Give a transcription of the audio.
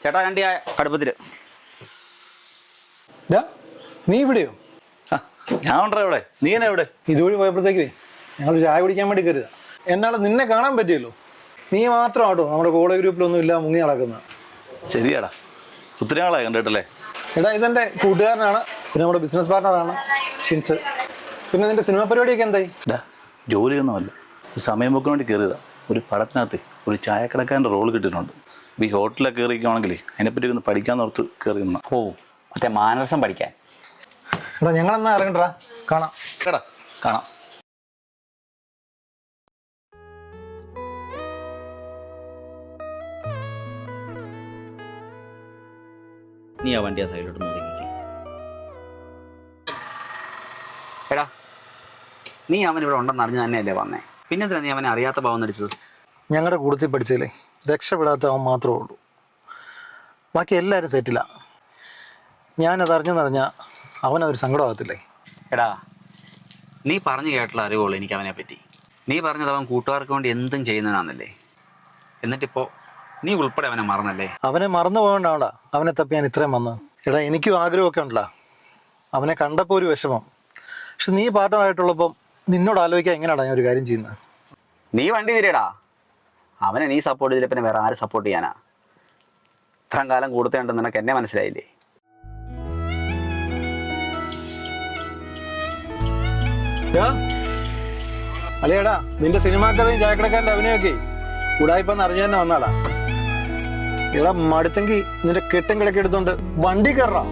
ചേട്ടാ രണ്ട് ചായ കടുപ്പത്തില്. നീ ഇവിടെയോ? ഞാൻ ഉണ്ടോ ഇവിടെ? നീ എന്നാ ഇവിടെ? ഇതുവഴി പോയപ്പോഴത്തേക്കേ ഞങ്ങൾ ചായ കുടിക്കാൻ വേണ്ടി കരുതാ. എന്നാളെ നിന്നെ കാണാൻ പറ്റിയല്ലോ. നീ മാത്രമാട്ടോ നമ്മുടെ കോളേജ് ഗ്രൂപ്പിലൊന്നും ഇല്ല മുങ്ങി നടക്കുന്നത്. ശരിയാടാ, ഒത്തിരി നാളായി കണ്ടിട്ടല്ലേ. എടാ ഇതെൻ്റെ കൂട്ടുകാരനാണ്, പിന്നെ നമ്മുടെ ബിസിനസ് പാർട്ണറാണ് ഷിൻസ്. പിന്നെ നിന്റെ സിനിമ പരിപാടിയൊക്കെ എന്തായി? ജോലിയൊന്നുമല്ല, ഒരു സമയം പോക്കാൻ വേണ്ടി കയറിയതാ. ഒരു പടത്തിനകത്ത് ഒരു ചായക്കടക്കാരൻ്റെ റോൾ കിട്ടിയിട്ടുണ്ട്. ഈ ഹോട്ടലിലൊക്കെ കയറിയിരിക്കുവാണെങ്കിൽ അതിനെപ്പറ്റി ഒന്ന് പഠിക്കാൻ ഓർത്ത് കയറി നിന്ന. ഓ, മറ്റേ മാനസം പഠിക്കാൻ. എടാ ഞങ്ങളെന്നാ ഇറങ്ങണ്ടാ, കാണാം. കേടാ, കാണാം. നീ ആ വണ്ടി ആ സൈഡിലോട്ട് നോക്കി. എടാ, നീ അവൻ ഇവിടെ ഉണ്ടെന്ന് അറിഞ്ഞു തന്നെയല്ലേ വന്നേ? പിന്നെന്തിനാ നീ അവനെ അറിയാത്ത ഭാവം നടിച്ചത്? ഞങ്ങളുടെ കൂട്ടത്തിൽ പഠിച്ചതിലേ രക്ഷപ്പെടാത്ത അവൻ മാത്രമേ ഉള്ളൂ. ബാക്കി എല്ലാവരും സെറ്റില്ല. ഞാനത് അറിഞ്ഞെന്നറിഞ്ഞാൽ അവനതൊരു സങ്കടമാകത്തില്ലേ? എടാ, നീ പറഞ്ഞു കേട്ടുള്ള അറിവുള്ളൂ എനിക്ക് അവനെ പറ്റി. നീ പറഞ്ഞത് അവൻ കൂട്ടുകാർക്ക് വേണ്ടി എന്തും ചെയ്യുന്നതാണെന്നല്ലേ. എന്നിട്ടിപ്പോൾ നീ ഉൾപ്പെടെ അവനെ മറന്നല്ലേ? അവനെ മറന്നു പോകണ്ടാവണ്ട അവനെ തപ്പി ഞാൻ ഇത്രയും വന്ന്. എടാ എനിക്കും ആഗ്രഹമൊക്കെ ഉണ്ടല്ലോ, അവനെ കണ്ടപ്പോൾ ഒരു വിഷമം. പക്ഷെ നീ പാർട്ണറായിട്ടുള്ളപ്പം നിന്നോട് ആലോചിക്കാൻ എങ്ങനെയാടാ ഞാൻ ഒരു കാര്യം ചെയ്യുന്നത്? നീ വണ്ടി തിരിയടാ. അവനെ നീ സപ്പോർട്ട് ചെയ്തില്ല പിന്നെ വേറെ ആര് സപ്പോർട്ട് ചെയ്യാനാ? ഇത്രയും കാലം കൂടുതലുണ്ടെന്ന് നിനക്ക് എന്നെ മനസ്സിലായില്ലേ? അല്ലേടാ നിന്റെ സിനിമാ കഥയും ചായക്കടക്കാരൻ്റെ അഭിനയൊക്കെ ഉടായിപ്പെന്ന് അറിഞ്ഞു തന്നെ വന്നാടാ. എടാ മടുത്തെങ്കിൽ നിന്റെ കെട്ടും കിടക്കെടുത്തോണ്ട് വണ്ടി കയറാം.